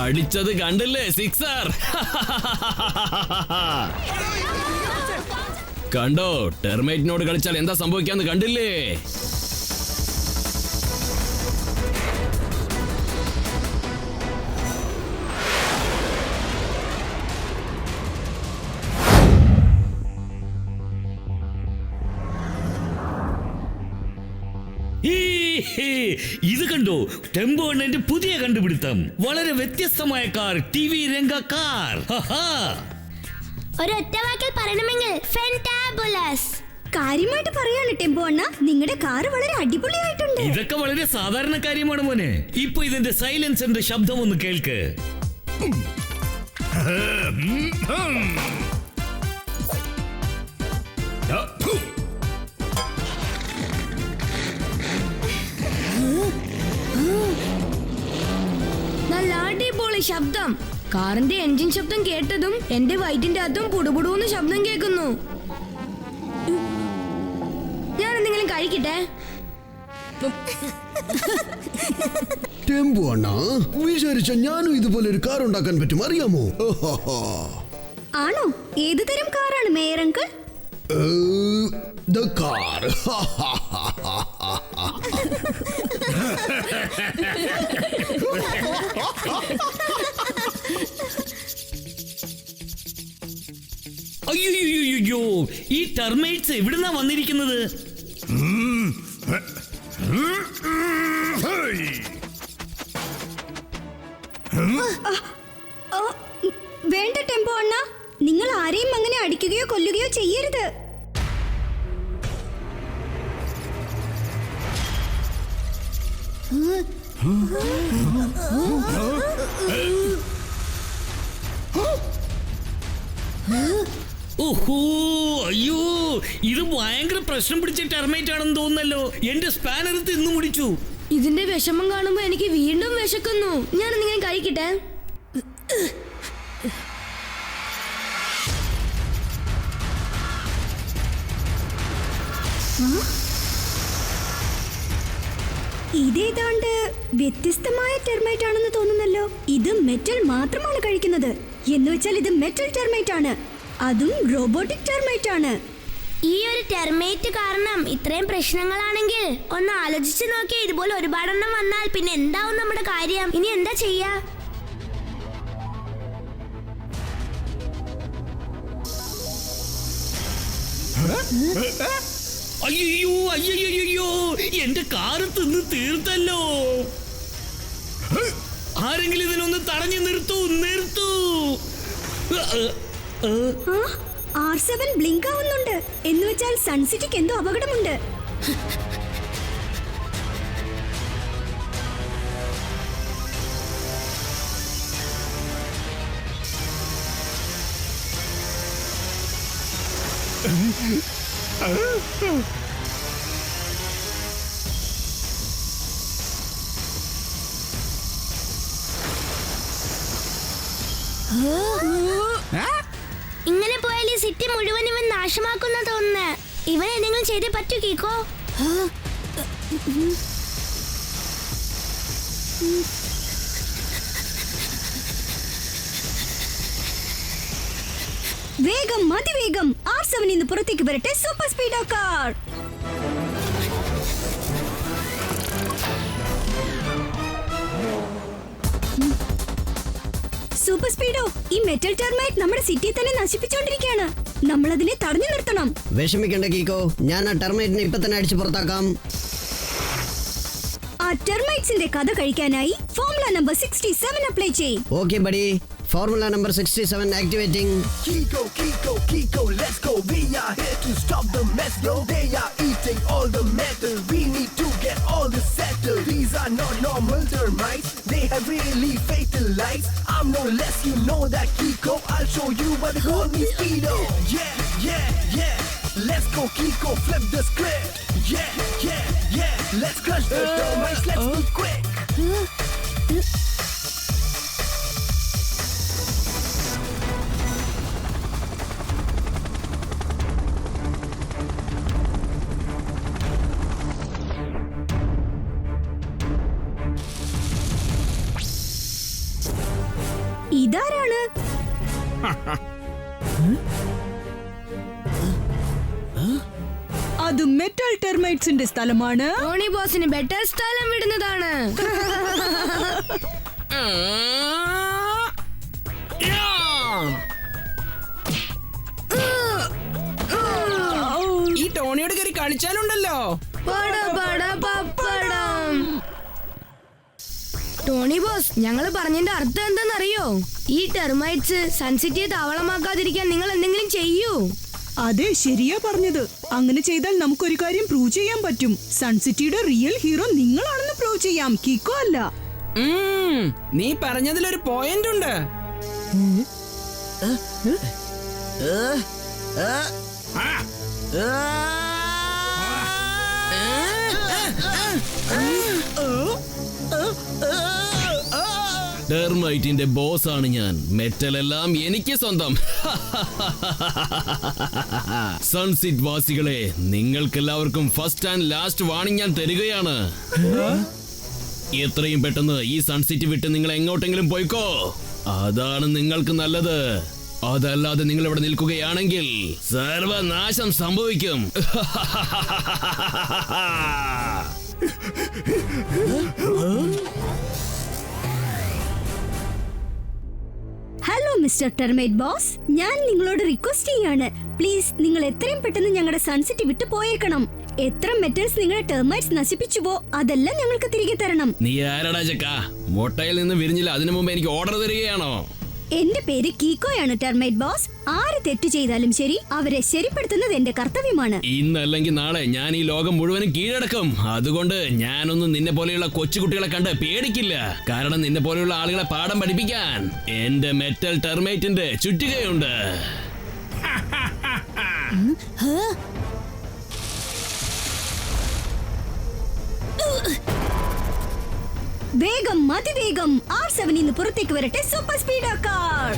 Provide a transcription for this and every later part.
അടിച്ചത് കണ്ടില്ലേ സിക്സർ? കണ്ടോ, ടെർമൈറ്റിനോട് കളിച്ചാൽ എന്താ സംഭവിക്കാന്ന് കണ്ടില്ലേ? ഇത് കണ്ടോ, ടെമ്പോ അണ്ണന്റെ പുതിയ കണ്ടുപിടുത്തം. വളരെ വ്യത്യസ്തമായ കാർ, TV രംഗ കാർ. ഒരൊറ്റ വാക്കിൽ പറയണമെങ്കിൽ ഫെന്റാബുലസ്. കാര്യമായിട്ട് പറയാണ് ടെമ്പോ അണ്ണ, നിങ്ങളുടെ കാർ വളരെ അടിപൊളിയായിട്ടുണ്ട്. ഇതൊക്കെ വളരെ സാധാരണ കാര്യമാണ് മോനെ. ഇപ്പൊ ഇതിന്റെ സൈലൻസറിന്റെ ശബ്ദം ഒന്ന് കേൾക്ക്. നല്ല അടിപൊളി ശബ്ദം. കാറിന്റെ എൻജിൻ ശബ്ദം കേട്ടതും എന്റെ വയറ്റിന്റെ അകത്തും പുടുപുടൂന്ന് ശബ്ദം കേൾക്കുന്നു. ഞാൻ എന്തെങ്കിലും കഴിക്കട്ടെ? ടെമ്പോ അണ്ണാ, വിചാരിച്ച ഞാനും ഇതുപോലെ ഒരു കാർ ഉണ്ടാക്കാൻ പറ്റും, അറിയാമോ? ആണോ? ഏത് തരം കാറാണ് മേയർ അങ്കിൾ? The car. അയ്യോ, ഈ ടെർമൈറ്റ്സ് എവിടുന്നാ വന്നിരിക്കുന്നത്? വേണ്ട ടെമ്പോ അണ്ണ, നിങ്ങൾ ആരെയും അങ്ങനെ അടിക്കുകയോ കൊല്ലുകയോ ചെയ്യരുത്. ഓഹോ, അയ്യോ, ഇത് ഭയങ്കര പ്രശ്നം പിടിച്ച ടെർമൈറ്റ് ആണെന്ന് തോന്നുന്നല്ലോ. എന്റെ സ്പാനർ തിന്നു മുടിച്ചു. ഇതിന്റെ വിഷമം കാണുമ്പോ എനിക്ക് വീണ്ടും വിശക്കുന്നു. ഞാൻ എന്തെങ്കിലും കഴിക്കട്ടെ? ഇതേതാണ്ട് വ്യത്യസ്തമായ ടെർമൈറ്റ് ആണെന്ന് തോന്നുന്നല്ലോ. ഇത് മെറ്റൽ മാത്രമാണ് കഴിക്കുന്നത്. എന്ന് വെച്ചാൽ ഇത് മെറ്റൽ ടെർമൈറ്റ് ആണ്, അതും റോബോട്ടിക് ടെർമൈറ്റ് ആണ്. ഈ ഒരു ടെർമൈറ്റ് കാരണം ഇത്രയും പ്രശ്നങ്ങളാണെങ്കിൽ ഒന്ന് ആലോചിച്ച് നോക്കിയാൽ ഇതുപോലെ ഒരുപാടെണ്ണം വന്നാൽ പിന്നെ എന്താവും നമ്മുടെ കാര്യം? ഇനി എന്താ ചെയ്യാ? അയ്യോ അയ്യോ, എന്റെ കാറ് തിന്ന് തീർത്തല്ലോ. ആരെങ്കിലും ഇതിനൊന്ന് തടഞ്ഞു നിർത്തൂ. R7 ബ്ലിങ്ക് ആവുന്നുണ്ട്. എന്ന് വെച്ചാൽ സൺസിറ്റിക്ക് എന്തോ അപകടമുണ്ട്. ഇങ്ങനെ പോയാൽ ഈ സിറ്റി മുഴുവൻ ഇവൻ നാശമാക്കുന്ന തോന്നുന്നു. ഇവൻ എന്തെങ്കിലും ചെയ്തേ പറ്റൂ കീക്കോ. വേഗം, അതിവേഗം R7 ഇന്ന് പുറത്തേക്ക് വരട്ടെ. Super speedo car. Super speedo, ഈ മെറ്റൽ ടെർമൈറ്റ് നമ്മുടെ സിറ്റിയെ തന്നെ നശിപ്പിച്ചുകൊണ്ടിരിക്കുകയാണ്. നമ്മൾ അതിനെ തടഞ്ഞു നിർത്തണം. വിഷമിക്കണ്ട കീക്കോ, ഞാൻ ആ ടെർമൈറ്റിനെ ഇപ്പൊ തന്നെ അടിച്ചു പുറത്താക്കാം. ആ ടെർമൈറ്റ്സിന്റെ കഥ കഴിക്കാനായി ഫോർമുല നമ്പർ 67 അപ്ലൈ ചെയ്യ്. Okay buddy, formula number 67 activating. Kiko, let's go. We are here to stop the mess, yo. They are eating all the metal. We need to get all this settled. These are not normal termites. They have really fatal lights. I'm no less, you know that, Kiko. I'll show you what they call me Speedo. Yeah. Let's go, Kiko, flip the script. Yeah. Let's crush the termites. Let's be quick. ഇതാരാണ്? അത് metal ടെർമൈറ്റ്സിന്റെ സ്ഥലമാണ്. Tony ബോസിന് better സ്ഥലം വിടുന്നതാണ്. ഈ ടോണിയോട് കയറി കളിച്ചാലുണ്ടല്ലോ. Tony boss, ഞങ്ങള് പറഞ്ഞതിന്റെ അർത്ഥം എന്താണെന്നറിയോ? ഈ ടെർമൈറ്റ്സ് സൺസിറ്റിയെ താവളമാക്കാതിരിക്കാൻ നിങ്ങൾ എന്തെങ്കിലും ചെയ്യൂ. അതെ, ശരിയാ പറഞ്ഞത്. അങ്ങനെ ചെയ്താൽ നമുക്കൊരു കാര്യം പ്രൂവ് ചെയ്യാൻ പറ്റും. സൺസിറ്റിയുടെ റിയൽ ഹീറോ നിങ്ങളാണെന്ന് പ്രൂവ് ചെയ്യാം, കിക്കോ അല്ല. നീ പറഞ്ഞതിലൊരു പോയിന്റ് ഉണ്ട്. ടെർമൈറ്റിന്റെ ബോസ് ആണ് ഞാൻ. മെറ്റൽ എല്ലാം എനിക്ക് സ്വന്തം. സൺസിറ്റ് വാസികളെ, നിങ്ങൾക്കെല്ലാവർക്കും ഫസ്റ്റ് ആൻഡ് ലാസ്റ്റ് വാണിംഗ് ഞാൻ തരികയാണ്. എത്രയും പെട്ടെന്ന് ഈ സൺസിറ്റ് വിട്ട് നിങ്ങൾ എങ്ങോട്ടെങ്കിലും പോയിക്കോ. അതാണ് നിങ്ങൾക്ക് നല്ലത്. അതല്ലാതെ നിങ്ങൾ ഇവിടെ നിൽക്കുകയാണെങ്കിൽ സർവനാശം സംഭവിക്കും. ഹലോ മിസ്റ്റർ ടെർമൈറ്റ് ബോസ്, ഞാൻ നിങ്ങളോട് റിക്വസ്റ്റ് ചെയ്യാണ്. പ്ലീസ്, നിങ്ങൾ എത്രയും പെട്ടെന്ന് ഞങ്ങളുടെ സൺസിറ്റി വിട്ടു പോയേക്കണം. എത്ര മെറ്റൽസ് നിങ്ങളുടെ ടെർമൈറ്റ്സ് നശിപ്പിച്ചുവോ അതെല്ലാം ഞങ്ങൾക്ക് തിരികെ തരണം. നീ ആരടാ ചക്ക? മുട്ടയിൽ നിന്ന് വിരിഞ്ഞില്ല, അതിനു മുമ്പ് എനിക്ക് ഓർഡർ തരികയാണോ? എന്റെ പേര് കീക്കോയാണ് ടെർമൈറ്റ് ബോസ്. ആര് തെറ്റു ചെയ്താലും ശരി, അവരെ ശരിപ്പെടുത്തുന്നത് എന്റെ കർത്തവ്യമാണ്. ഇന്നല്ലെങ്കിൽ നാളെ ഞാൻ ഈ ലോകം മുഴുവനും കീഴടക്കും. അതുകൊണ്ട് ഞാനൊന്നും നിന്നെ പോലെയുള്ള കൊച്ചുകുട്ടികളെ കണ്ട് പേടിക്കില്ല. കാരണം നിന്നെ പോലെയുള്ള ആളുകളെ പാഠം പഠിപ്പിക്കാൻ എന്റെ മെറ്റൽ ടെർമൈറ്റിന്റെ ചുറ്റികയുണ്ട്. വേഗം, അതിവേഗം R7 നിന്ന് പുറത്തേക്ക് വരട്ടെ സൂപ്പർ സ്പീഡ് കാർ.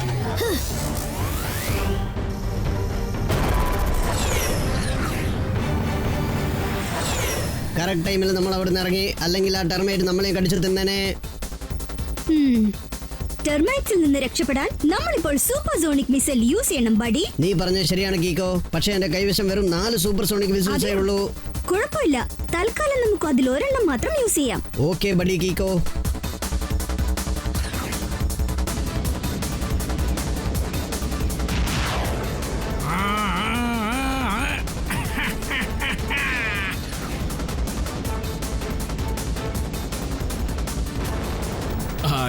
കറക്റ്റ് ടൈമിൽ നമ്മൾ അവിടെ നിന്ന് ഇറങ്ങി, അല്ലെങ്കിൽ ആ ടെർമൈറ്റ് നമ്മളെ കടിച്ചു തിന്നനെ. ടെർമൈറ്റ്സിൽ നിന്ന് രക്ഷപ്പെടാൻ നമ്മളിപ്പോൾ സൂപ്പർ സോണിക് മിസൈൽ യൂസ് ചെയ്യണം ബഡി. നീ പറഞ്ഞത് ശരിയാണ് കീക്കോ, പക്ഷെ എന്റെ കൈവശം വെറും 4 സൂപ്പർ സോണിക് മിസൈൽസേ ഉള്ളൂ. കുഴപ്പമില്ല, തൽക്കാലം നമുക്ക് അതിൽ ഒരെണ്ണം മാത്രം യൂസ് ചെയ്യാം. ഓക്കെ ബഡി കീക്കോ.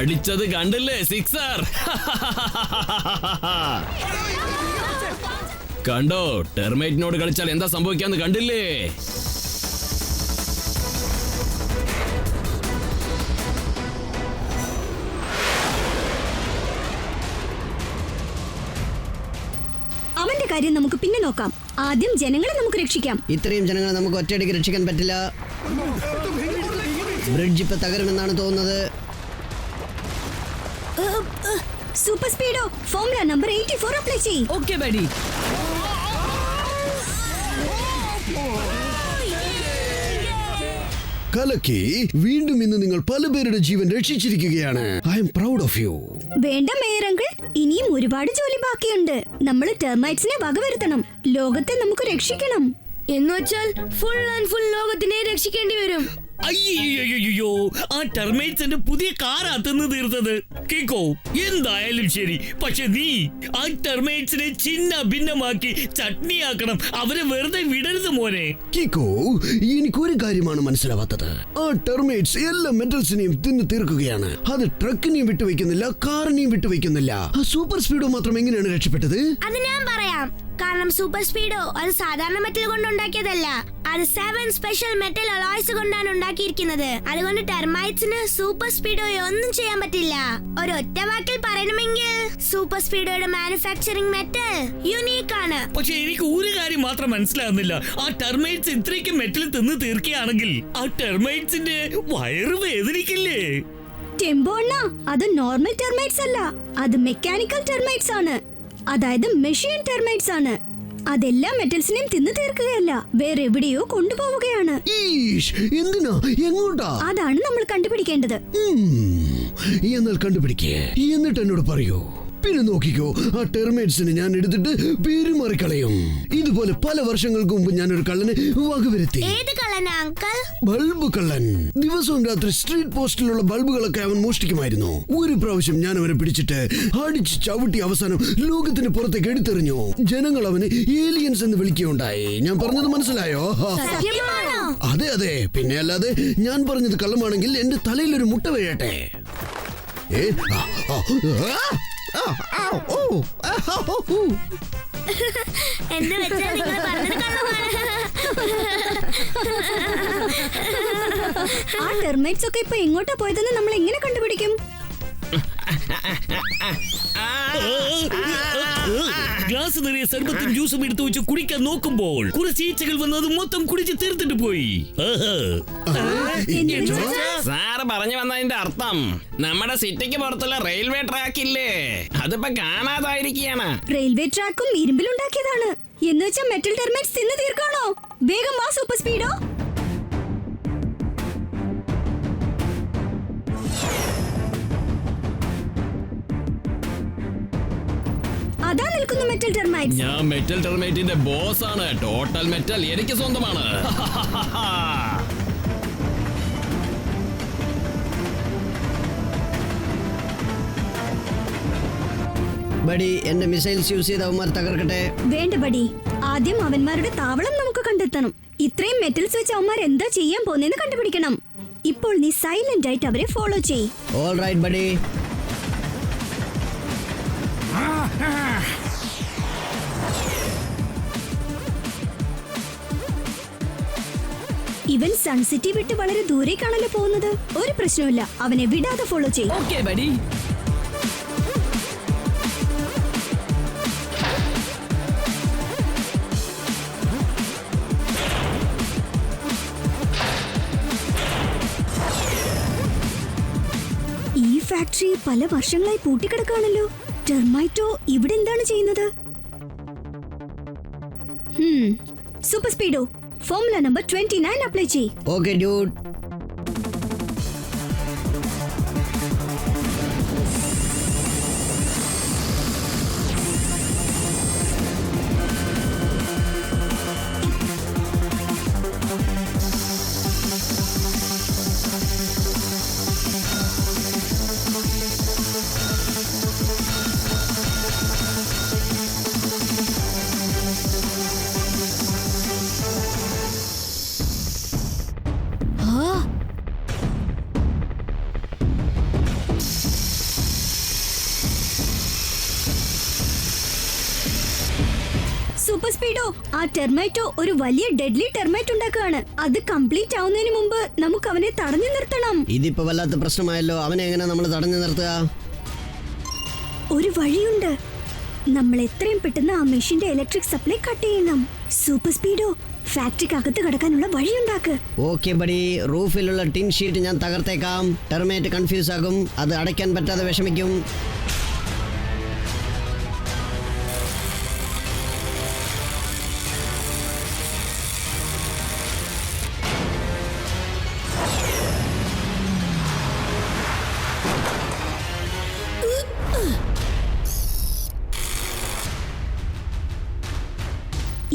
അടിച്ചത് കണ്ടില്ലേ, സിക്സർ. കണ്ടോ, ടെർമൈറ്റിനോട് കളിച്ചാൽ എന്താ സംഭവിക്കാന്ന് കണ്ടില്ലേ? അവന്റെ കാര്യം നമുക്ക് പിന്നെ നോക്കാം. ആദ്യം ജനങ്ങളെ നമുക്ക് രക്ഷിക്കാം. ഇത്രയും ജനങ്ങളെ നമുക്ക് ഒറ്റയടിക്ക് രക്ഷിക്കാൻ പറ്റില്ല. ബ്രിഡ്ജ് ഇപ്പൊ തകരുമെന്നാണ് തോന്നുന്നത്. Super speedo, formula number 84 apply ചെയ്യ്. Okay buddy. കലക്കി, വീണ്ടും ഇന്ന് നിങ്ങൾ പല പേരുടെ ജീവൻ രക്ഷിച്ചിരിക്കുകയാണ്. I am proud of you. വേണ്ട മേയർ അങ്കിൾ, ഇനിയും ഒരുപാട് ജോലി ബാക്കിയുണ്ട്. നമ്മൾ ടെർമൈറ്റ്സിനെ വകവരുത്തണം. ലോകത്തെ നമുക്ക് രക്ഷിക്കണം. എന്നുവെച്ചാൽ ഫുൾ ആൻഡ് ഫുൾ ലോകത്തിനെ രക്ഷിക്കേണ്ടി വരും. അയ്യോ, ആ ടെർമൈറ്റ്സിന്റെ പുതിയ കാറാ തിന്നു തീർത്തത്. കേക്കോ, എന്തായാലും ശരി, പക്ഷെ നീ ആ ടെർമൈറ്റ്സിനെ ചിന്ന ഭിന്നമാക്കി ചട്നിയാക്കണം. അവരെ വെറുതെ വിടരുത് മോനെ. കിക്കോ, എനിക്കൊരു കാര്യമാണ് മനസ്സിലാവാത്തത്. ആ ടെർമൈറ്റ്സ് എല്ലാ മെറ്റൽസിനെയും തിന്നു തീർക്കുകയാണ്. അത് ട്രക്കിനെയും വിട്ടുവെക്കുന്നില്ല, കാറിനെയും വിട്ടുവെക്കുന്നില്ല. ആ സൂപ്പർ സ്പീഡോ മാത്രം എങ്ങനെയാണ് രക്ഷപ്പെട്ടത്? അത് ഞാൻ പറയാം. കാരണം സൂപ്പർ സ്പീഡോ അത് സാധാരണ മെറ്റൽ കൊണ്ട് ഉണ്ടാക്കിയതല്ല. അത് 7 സ്പെഷ്യൽ മെറ്റൽ അലോയ്സ് കൊണ്ടാണ് ഉണ്ടാക്കിയിരിക്കുന്നത്. അതുകൊണ്ട് ടെർമൈറ്റ്സിന് സൂപ്പർ സ്പീഡോയെ ഒന്നും ചെയ്യാൻ പറ്റില്ല. ഒരൊറ്റ വാക്കിൽ പറയണമെങ്കിൽ സൂപ്പർ സ്പീഡോയുടെ മാനുഫാക്ചറിംഗ് മെറ്റൽ യുണീക്ക് ആണ്. പക്ഷെ എനിക്ക് ഒരു കാര്യം മാത്രം മനസ്സിലാകുന്നില്ല. ആ ടെർമൈറ്റ്സ് ഇത്രയ്ക്ക് മെറ്റൽ തിന്ന് തീർക്കുകയാണെങ്കിൽ ആ ടെർമൈറ്റ്സിന്റെ വയറ് വേദനിക്കില്ലേ? ടെമ്പോ അണ്ണ, അത് നോർമൽ ടെർമൈറ്റ്സ് അല്ല, അത് മെക്കാനിക്കൽ ടെർമൈറ്റ്സ് ആണ്. അതായത് മെഷീൻ ടെർമൈറ്റ്സ് ആണ്. അതെല്ലാ മെറ്റൽസിനെയും തിന്നു തീർക്കുകയല്ല, വേറെ എവിടെയോ കൊണ്ടുപോവുകയാണ്. ഈഷ്, എന്തിനാ, എങ്ങോട്ടാ? അതാണ് നമ്മൾ കണ്ടുപിടിക്കേണ്ടത്. എന്നാൽ കണ്ടുപിടിക്കേ, എന്നിട്ട് എന്നോട് പറയൂ. പിന്നെ നോക്കിക്കോ, ആ ടെർമേറ്റ്സിനെ ഞാൻ എടുത്തിട്ട് പെരുമാറിക്കളയും. ഇതുപോലെ പല വർഷങ്ങൾക്ക് മുമ്പ് ഞാനൊരു കള്ളനെ വകവരുത്തി. ഏത് കള്ളനാ അങ്കിൾ? ബൾബ് കള്ളൻ. ദിവസവും രാത്രി സ്ട്രീറ്റ് പോസ്റ്റിലുള്ള ബൾബുകളൊക്കെ അവൻ മോഷ്ടിക്കുമായിരുന്നു. ഒരു പ്രാവശ്യം ഞാൻ അവനെ പിടിച്ചിട്ട് അടിച്ച് ചവിട്ടി അവസാനം ലോകത്തിന് പുറത്തേക്ക് എടുത്തെറിഞ്ഞു. ജനങ്ങൾ അവന് ഏലിയൻസ് എന്ന് വിളിക്കുകയുണ്ടായി. ഞാൻ പറഞ്ഞത് മനസ്സിലായോ? സത്യമാണോ? അതെ അതെ, പിന്നെ അല്ലാതെ. ഞാൻ പറഞ്ഞത് കള്ളമാണെങ്കിൽ എന്റെ തലയിൽ ഒരു മുട്ട വീഴട്ടെ. എന്ന് വെച്ചാൽ നിങ്ങൾ പറഞ്ഞത് കള്ളമാണ്. ആ ടെർമൈറ്റ്സ് ഒക്കെ ഇപ്പൊ എങ്ങോട്ടാ പോയതെന്ന് നമ്മൾ എങ്ങനെ കണ്ടുപിടിക്കും? ഗ്ലാസ് നിറയെ സർബത്തും ജ്യൂസും എടുത്തു വെച്ച് കുടിക്കാൻ നോക്കുമ്പോൾ കുറച്ച് ഈച്ചകൾ വന്ന് അത് മൊത്തം കുടിച്ച് തീർത്തിട്ട് പോയി. സാറ് പറഞ്ഞു വന്നതിന്റെ അർത്ഥം നമ്മുടെ സിറ്റിക്ക് പുറത്തുള്ള റെയിൽവേ ട്രാക്ക് ഇല്ലേ, അതിപ്പോ കാണാതായിരിക്കുകയാണ്. റെയിൽവേ ട്രാക്കും ഇരുമ്പിലുണ്ടാക്കിയതാണ് എന്ന് വെച്ചാൽ മെറ്റൽ ടെർമൈറ്റ്സ് തിന്നു തീർക്കാണോ? വേഗം വാ സൂപ്പർ സ്പീഡോ. അതാ നിൽക്കുന്ന മെറ്റൽ ടെർമൈറ്റ്സ്. ഞാൻ മെറ്റൽ ടെർമൈറ്റിന്റെ ബോസ് ആണ്. ടോട്ടൽ മെറ്റൽ എനിക്ക് സ്വന്തമാണ്. ബഡി, എന്റെ മിസൈൽസ് യൂസ് ചെയ്ത് അവന്മാർ തകർക്കട്ടെ. വേണ്ട ബഡി, ആദ്യം അവന്മാരുടെ താവളം നമുക്ക് കണ്ടെത്തണം. ഇത്രയും മെറ്റൽസ് വെച്ച് അവന്മാർ എന്താ ചെയ്യാൻ പോകുന്നതെന്ന് കണ്ടുപിടിക്കണം. ഇപ്പോൾ നീ സൈലന്റ് ആയിട്ട് അവരെ ഫോളോ ചെയ്. All right buddy. ഇവൻ സൺസിറ്റി വിട്ട് വളരെ ദൂരേക്കാണല്ലോ പോകുന്നത്. ഒരു പ്രശ്നമില്ല, അവനെ വിടാതെ ഫോളോ ചെയ്യും. Okay buddy. ഈ ഫാക്ടറി പല വർഷങ്ങളായി പൂട്ടിക്കിടക്കാണല്ലോ. ടെർമൈറ്റോ ഇവിടെ എന്താണ് ചെയ്യുന്നത്? Super speedo, formula number 29 apply ചെയ്. Okay dude. സൂപ്പർ സ്പീഡോ, ആ ടെർമൈറ്റോ ഒരു വലിയ ഡെഡ്ലി ടെർമൈറ്റ് ഉണ്ടാക്കുകയാണ്. അത് കംപ്ലീറ്റ് ആവുന്നതിന് മുമ്പ് നമുക്ക് അവനെ തടഞ്ഞു നിർത്തണം. ഇതിപ്പോ വല്ലാത്ത പ്രശ്നമായല്ലോ. അവനെ എങ്ങനെ നമ്മൾ തടഞ്ഞു നിർത്തുക? ഒരു വഴിയുണ്ട്. നമ്മൾ എത്രയും പെട്ടെന്ന് ആ മെഷീന്റെ ഇലക്ട്രിക് സപ്ലൈ കട്ട് ചെയ്യണം. സൂപ്പർ സ്പീഡോ, ഫാക്ടറിക്ക് അകത്ത് കടക്കാനുള്ള വഴിയുണ്ടാക്ക്. ഓക്കെ ബഡി, റൂഫിലുള്ള ടിൻ ഷീറ്റ് ഞാൻ തകർത്തേക്കാം. ടെർമൈറ്റ് കൺഫ്യൂസ് ആകും, അത് അടയ്ക്കാൻ പറ്റാതെ വിഷമിക്കും.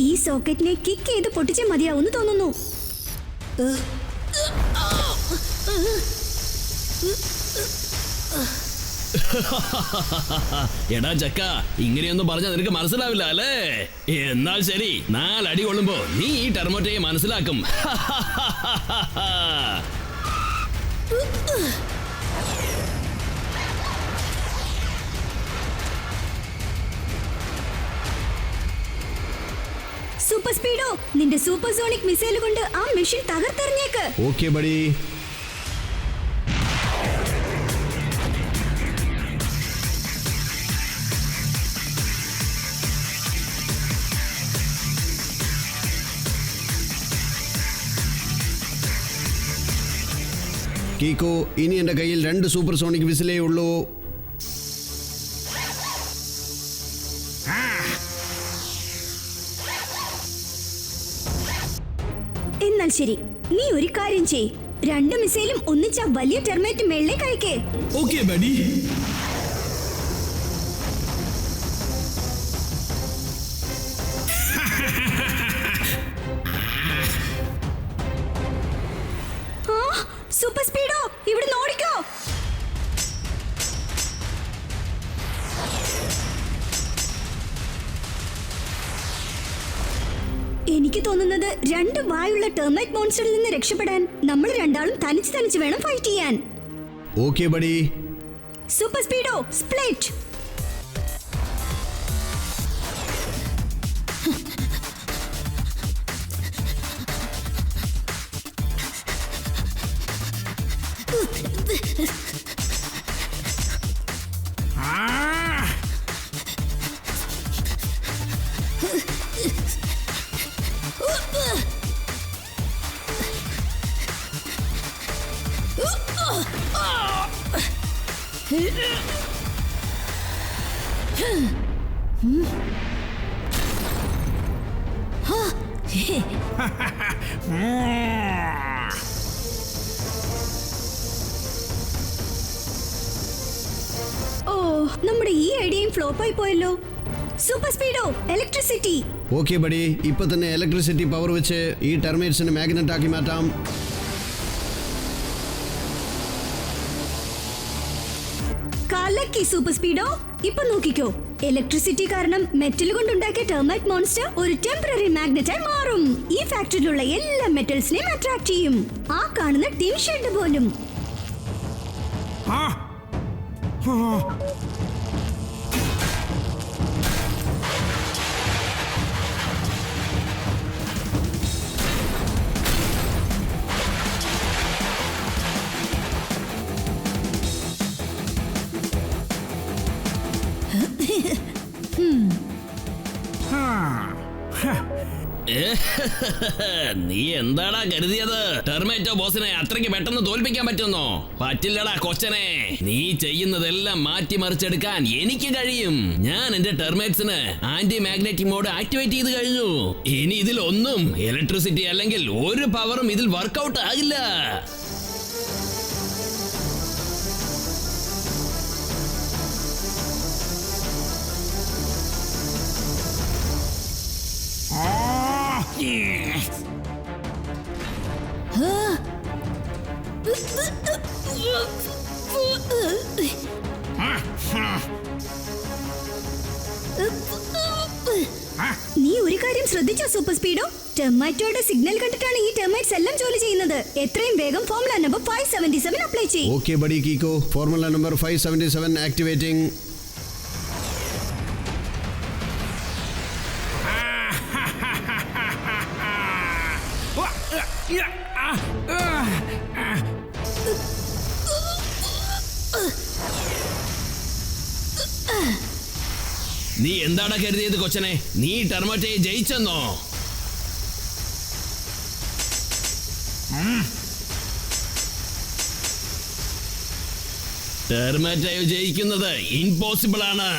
ഈ സോക്കറ്റിനെ കിക്ക് ചെയ്ത് പൊട്ടിച്ചേ മതിയാവുമെന്ന് തോന്നുന്നു. എടാ ചക്ക, ഇങ്ങനെയൊന്നും പറഞ്ഞാൽ നിനക്ക് മനസ്സിലാവില്ല അല്ലേ? എന്നാൽ ശരി, 4 അടി കൊള്ളുമ്പോ നീ ഈ ടെർമോറ്റയെ മനസ്സിലാക്കും. സൂപ്പർ സ്പീഡോ, നിന്റെ സൂപ്പർ സോണിക് മിസൈൽ കൊണ്ട് ആ മെഷീൻ തകർത്തെറിഞ്ഞേക്ക്. Okay buddy. കീക്കോ, ഇനി എന്റെ കയ്യിൽ 2 സൂപ്പർ സോണിക് വിസിലേ ഉള്ളൂ. ശരി, നീ ഒരു കാര്യം ചെയ്. 2 മിസൈലും ഒന്നിച്ച വലിയ ടെർമൈറ്റ് മേളിലേക്ക് അയക്കേ. Okay buddy. സൂപ്പർ സ്പീഡോ, ഇവിടെ ഓടിക്കോ. എനിക്ക് തോന്നുന്നത് 2 വായുള്ള ടെർമൈറ്റ് മോൺസ്റ്ററിൽ നിന്ന് രക്ഷപ്പെടാൻ നമ്മൾ രണ്ടാളും തനിച്ച് വേണം ഫൈറ്റ് ചെയ്യാൻ. Okay buddy. Super speedo, split. ഓ, നമ്മുടെ ഈ ഐഡിയയും ഫ്ലോപ്പായി പോയല്ലോ. Super speedo, electricity. Okay buddy, ഇപ്പൊ തന്നെ ഇലക്ട്രിസിറ്റി പവർ വെച്ച് ഈ ടെർമൈറ്റ്സിനെ മാഗ്നറ്റ് ആക്കി മാറ്റാം. കാലക്കി സൂപ്പർ സ്പീഡോ. ഇപ്പൊ നോക്കിക്കോ, ഇലക്ട്രിസിറ്റി കാരണം മെറ്റൽ കൊണ്ടുണ്ടാക്കിയ ടെർമൈറ്റ് മോൺസ്റ്റർ ഒരു ടെമ്പററി മാഗ്നറ്റായി മാറും. ഈ ഫാക്ടറിയിലുള്ള എല്ലാ മെറ്റൽസിനെയും അട്രാക്ട് ചെയ്യും. ആ കാണുന്ന ടിൻ ഷെഡ് പോലും. നീ എന്താടാ കരുതിയത്? ടെർമേറ്റോ ബോസിനെ അത്രയ്ക്ക് പെട്ടെന്ന് തോൽപ്പിക്കാൻ പറ്റുന്നോ? പറ്റില്ലടാ കൊച്ചനെ. നീ ചെയ്യുന്നതെല്ലാം മാറ്റിമറിച്ചെടുക്കാൻ എനിക്ക് കഴിയും. ഞാൻ എന്റെ ടെർമേറ്റ്സിന് ആന്റി മാഗ്നറ്റിക് മോഡ് ആക്ടിവേറ്റ് ചെയ്ത് കഴിഞ്ഞു. ഇനി ഇതിലൊന്നും ഇലക്ട്രിസിറ്റി അല്ലെങ്കിൽ ഒരു പവറും ഇതിൽ വർക്കൗട്ട് ആകില്ല. നീ ഒരു കാര്യം ശ്രദ്ധിച്ചോ സൂപ്പർ സ്പീഡോ? ടെർമൈറ്റോയുടെ സിഗ്നൽ കണ്ടിട്ടാണ് ഈ ടെർമൈറ്റ്സ് എല്ലാം ജോലി ചെയ്യുന്നത്. എത്രയും വേഗം ഫോർമുല നമ്പർ 577 അപ്ലൈ ചെയ്യും. ഓക്കെ ബഡി കീക്കോ, ഫോർമുല നമ്പർ 577 ആക്ടിവേറ്റിംഗ്. നീ എന്താടാ കരുതിയത് കൊച്ചനെ? നീ ടെർമേറ്റയെ ജയിച്ചെന്നോ? ടെർമേറ്റയെ ജയിക്കുന്നത് ഇംപോസിബിൾ ആണ്.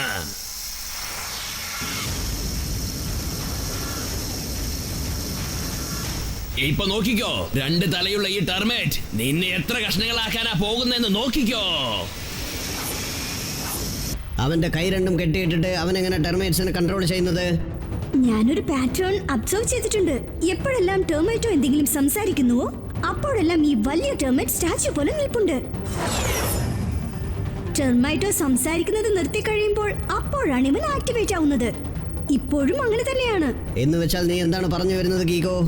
ഇപ്പൊ നോക്കിക്കോ, 2 തലയുള്ള ഈ ടെർമേറ്റ് നിന്നെ എത്ര കഷ്ണങ്ങളാക്കാനാ പോകുന്നെന്ന് നോക്കിക്കോ. അവന്റെ കൈ രണ്ടും കെട്ടിയിട്ടിട്ട് അവൻ എങ്ങനെ ടെർമൈറ്റ്സിനെ കൺട്രോൾ ചെയ്യുന്നത്? ഞാനൊരു പാറ്റേൺ അബ്സർവ് ചെയ്തിട്ടുണ്ട്. എപ്പോഴെല്ലാം ടെർമൈറ്റോ എന്തെങ്കിലും സംസാരിക്കുന്നുവോ അപ്പോഴെല്ലാം ഈ വലിയ ടെർമൈറ്റ് സ്റ്റാച്യു പോലെ നിൽപ്പുണ്ട്. ടെർമൈറ്റോ സംസാരിക്കുന്നത് നിർത്തി കഴിയുമ്പോൾ അപ്പോഴാണ് ഇവൻ ആക്ടിവേറ്റ് ആവുന്നത്. ഇപ്പോഴും അങ്ങനെ തന്നെയാണ്. എന്ന് വെച്ചാൽ നീ എന്താണ് പറഞ്ഞു വരുന്നത് കീക്കോ?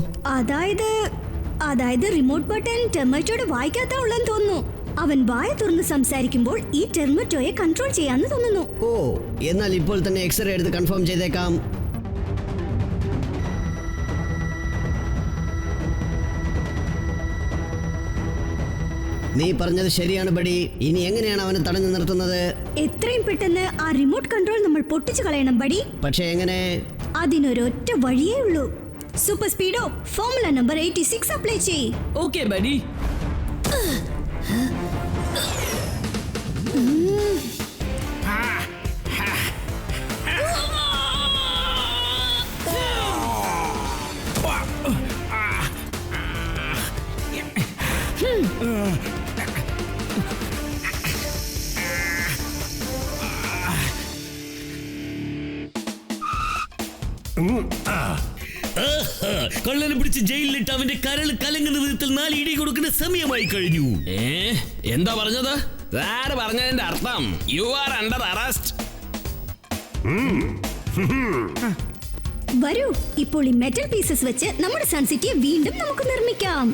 അതായത് റിമോട്ട് ബട്ടൺ ടെർമൈറ്റോയുടെ വായിക്കാത്ത ഉള്ളെന്ന് തോന്നുന്നു. അവൻ വായ തുറന്ന് സംസാരിക്കുമ്പോൾ ഈ ടെർമൈറ്റോയെ കൺട്രോൾ ചെയ്യാന്ന് തോന്നുന്നു. ഓ, എന്നാൽ ഇപ്പോൾ തന്നെ എക്സ്റേ എടുത്ത് കൺഫേം ചെയ്തേക്കാം. നീ പറഞ്ഞത് ശരിയാണ് ബഡി. ഇനി എങ്ങനെയാണ് അവനെ തടഞ്ഞു നിർത്തുന്നത്? എത്രയും പെട്ടെന്ന് ആ റിമോട്ട് കൺട്രോൾ നമ്മൾ പൊട്ടിച്ചു കളയണം ബഡി. പക്ഷെ എങ്ങനെ? അതിനൊരൊറ്റ വഴിയേ ഉള്ളൂ. Super speedo, formula number 86 apply ചെയ്യ്. Okay buddy. കള്ളനെ പിടിച്ച് ജയിലിലിട്ട് അവന്റെ കരൾ കലങ്ങുന്ന വിധത്തിൽ 4 ഇടി കൊടുക്കുന്ന സമയമായി കഴിഞ്ഞു. എന്താ പറഞ്ഞത്? ആര് പറഞ്ഞതിന്റെ അർത്ഥം? You are under arrest. വരൂ, ഇപ്പോൾ ഈ മെറ്റൽ പീസസ് വെച്ച് നമ്മുടെ സൺ സിറ്റിയെ വീണ്ടും നമുക്ക് നിർമ്മിക്കാം.